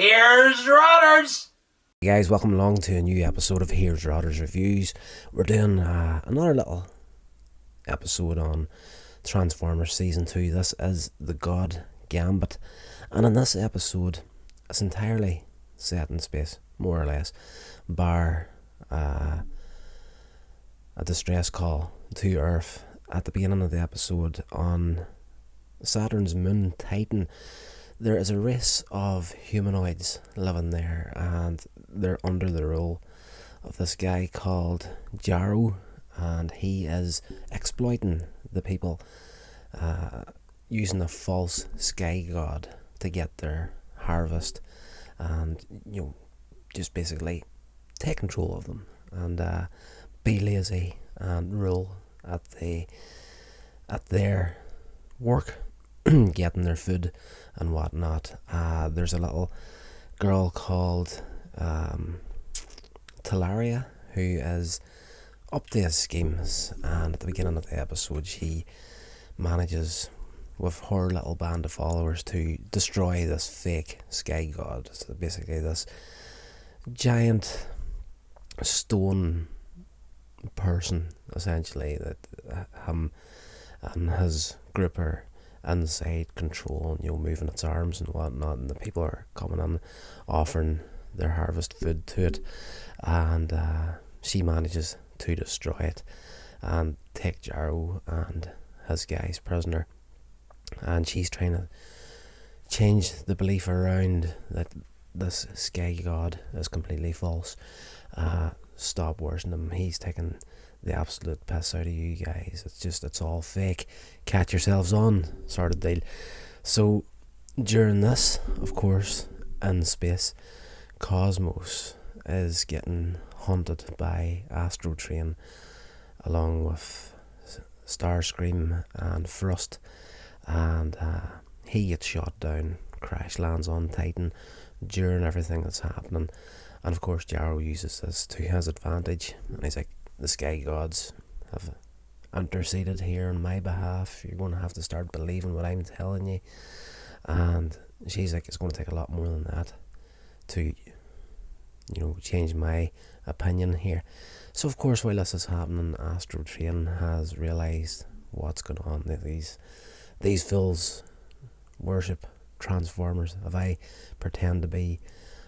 Here's Rotters! Hey guys, welcome along to a new episode of Here's Rotters Reviews. We're doing another little episode on Transformers Season 2. This is the God Gambit. And in this episode, it's entirely set in space, more or less, bar a distress call to Earth at the beginning of the episode on Saturn's moon Titan. There is a race of humanoids living there, and they're under the rule of this guy called Jarrow, and he is exploiting the people using a false sky god to get their harvest and, just basically take control of them and be lazy and rule at their work, getting their food and whatnot. There's a little girl called Talaria who is up to his schemes, and at the beginning of the episode she manages with her little band of followers to destroy this fake sky god. So basically this giant stone person, essentially, that him and his group are inside control, moving its arms and whatnot, and the people are coming in offering their harvest food to it, and she manages to destroy it and take Jarrow and his guys prisoner, and she's trying to change the belief around that this sky god is completely false. Stop worshipping him, he's taking the absolute piss out of you guys. It's all fake. Catch yourselves on, sort of deal. So during this, of course, in space, Cosmos is getting hunted by Astro Train along with Starscream and Frost, and he gets shot down, crash lands on Titan during everything that's happening, and of course Jarrow uses this to his advantage, and he's like, the sky gods have interceded here on my behalf, you're going to have to start believing what I'm telling you. And she's like, it's going to take a lot more than that to change my opinion here. So of course, while this is happening, Astro Train has realised what's going on. These fools worship Transformers. If I pretend to be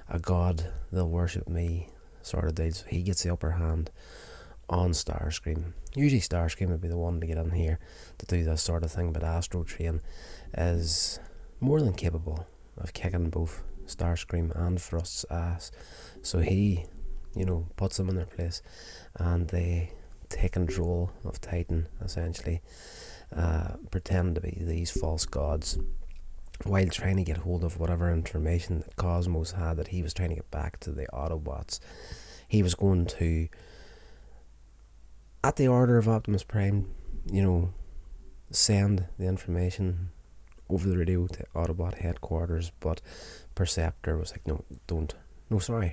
a god, they'll worship me, sort of deal. So he gets the upper hand on Starscream. Usually Starscream would be the one to get in here to do this sort of thing, but Astro Train is more than capable of kicking both Starscream and Frost's ass. So he, puts them in their place, and they take control of Titan, essentially, pretend to be these false gods, while trying to get hold of whatever information that Cosmos had that he was trying to get back to the Autobots. He was going to, at the order of Optimus Prime, send the information over the radio to Autobot headquarters, but Perceptor was like,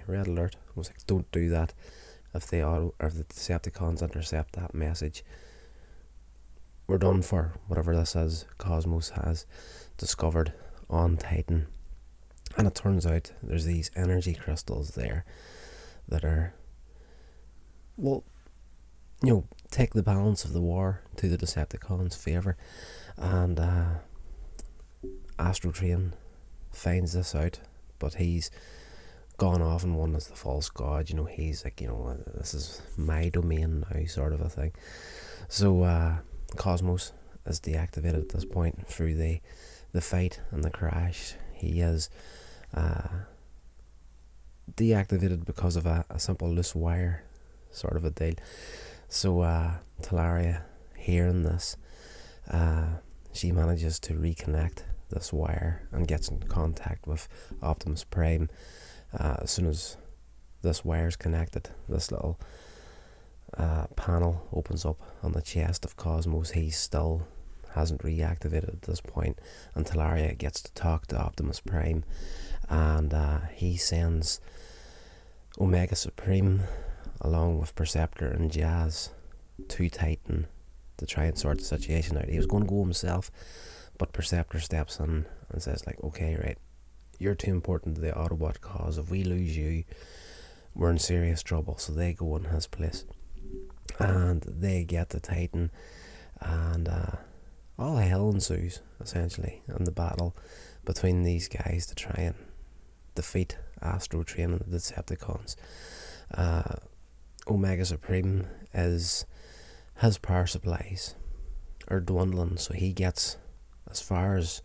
Red Alert was like, don't do that. If the Decepticons intercept that message, we're done for. Whatever this is, Cosmos has discovered on Titan. And it turns out there's these energy crystals there that are, take the balance of the war to the Decepticons' favour. And Astro Train finds this out, but he's gone off and won as the false god. He's like, this is my domain now, sort of a thing. So Cosmos is deactivated at this point through the fight and the crash. He is deactivated because of a simple loose wire, sort of a deal. So Talaria, hearing this, she manages to reconnect this wire and gets in contact with Optimus Prime. As soon as this wire's connected, this little panel opens up on the chest of Cosmos. He still hasn't reactivated at this point, and Talaria gets to talk to Optimus Prime, and he sends Omega Supreme along with Perceptor and Jazz to Titan to try and sort the situation out. He was going to go himself, but Perceptor steps in and says, like, okay, right, you're too important to the Autobot cause. If we lose you, we're in serious trouble. So they go in his place, and they get the Titan, and all hell ensues, essentially, in the battle between these guys to try and defeat Astro Train and the Decepticons. Omega Supreme his power supplies are dwindling, so he gets as far as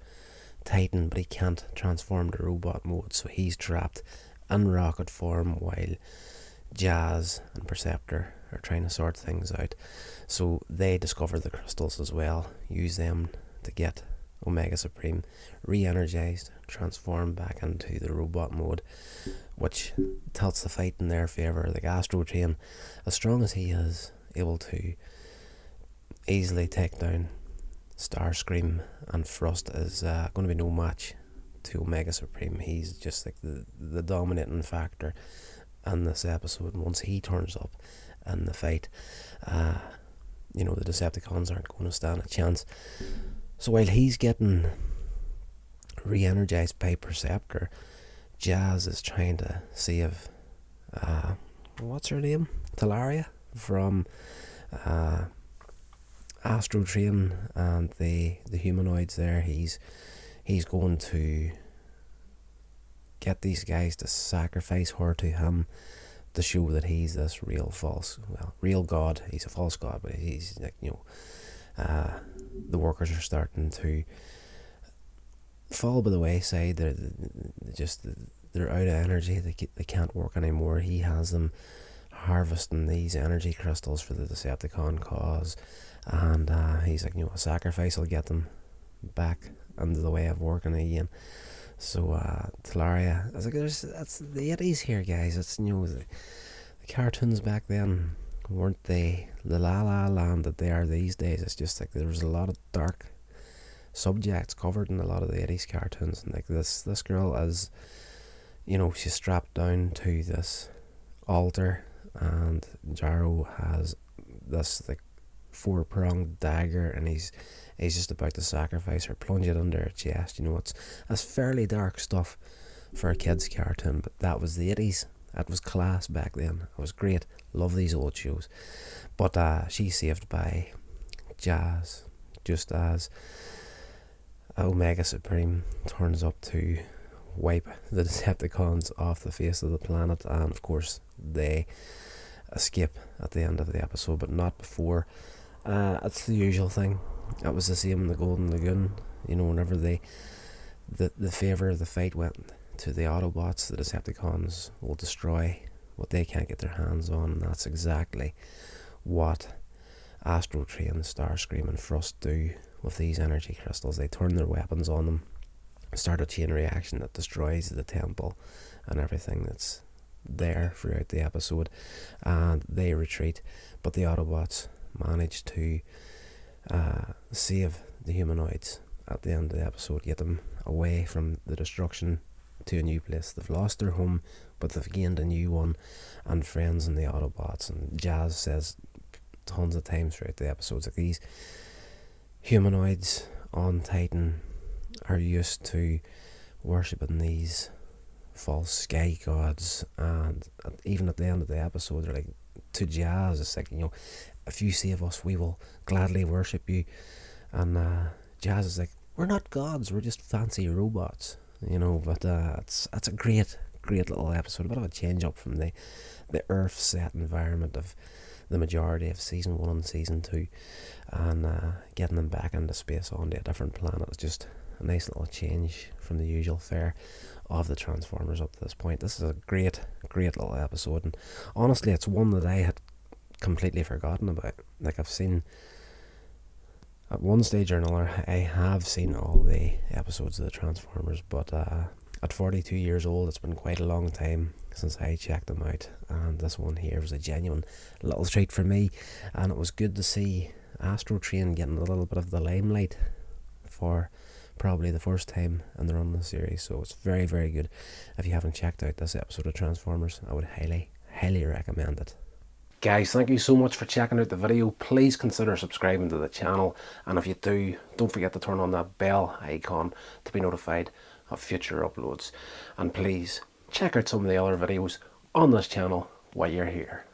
Titan, but he can't transform to robot mode, so he's trapped in rocket form while Jazz and Perceptor are trying to sort things out. So they discover the crystals as well, use them to get Omega Supreme re-energized, transformed back into the robot mode, which tilts the fight in their favour. Like Astro Train, as strong as he is, able to easily take down Starscream and Frost, is going to be no match to Omega Supreme. He's just like the dominating factor in this episode, and once he turns up in the fight, the Decepticons aren't going to stand a chance. So while he's getting re-energized by Perceptor, Jazz is trying to save what's her name? Talaria from Astro Train and the humanoids there. He's going to get these guys to sacrifice her to him to show that he's this real god. He's a false god, but he's like, the workers are starting to fall by the wayside. They're out of energy. They can't work anymore. He has them harvesting these energy crystals for the Decepticon cause, and he's like, a sacrifice will get them back into the way of working again. So Talaria, I was like, that's the 80s here, guys. It's the cartoons back then weren't they the La La Land that they are these days. It's just like there was a lot of dark subjects covered in a lot of the 80s cartoons, and like this girl is, she's strapped down to this altar, and Jarro has this like 4-pronged dagger, and he's just about to sacrifice her, plunge it under her chest. It's fairly dark stuff for a kid's cartoon, but that was the 80s. That was class back then. It was great. Love these old shows. But she's saved by Jazz, just as Omega Supreme turns up to wipe the Decepticons off the face of the planet, and of course they escape at the end of the episode, but not before. It's the usual thing. It was the same in the Golden Lagoon. Whenever the favour of the fight went to the Autobots, the Decepticons will destroy what they can't get their hands on, and that's exactly what Astro Train, Starscream and Frost do with these energy crystals. They turn their weapons on them, start a chain reaction that destroys the temple and everything that's there throughout the episode, and they retreat. But the Autobots manage to save the humanoids at the end of the episode, get them away from the destruction to a new place. They've lost their home, but they've gained a new one, and friends in the Autobots. And Jazz says tons of times throughout the episodes, like, these humanoids on Titan are used to worshipping these false sky gods, and even at the end of the episode, they're like, to Jazz, it's like, if you save us, we will gladly worship you. And Jazz is like, we're not gods, we're just fancy robots, but it's a great little episode, a bit of a change up from the Earth set environment of the majority of season 1 and season 2, and getting them back into space onto a different planet is just a nice little change from the usual fare of the Transformers up to this point. This is a great little episode, and honestly it's one that I had completely forgotten about. Like, I've seen, at one stage or another, I have seen all the episodes of the Transformers, but at 42 years old, it's been quite a long time since I checked them out, and this one here was a genuine little treat for me, and it was good to see Astro Train getting a little bit of the limelight for probably the first time in the run of the series. So it's very, very good. If you haven't checked out this episode of Transformers, I would highly recommend it. Guys, thank you so much for checking out the video. Please consider subscribing to the channel, and if you do, don't forget to turn on that bell icon to be notified of future uploads. And please check out some of the other videos on this channel while you're here.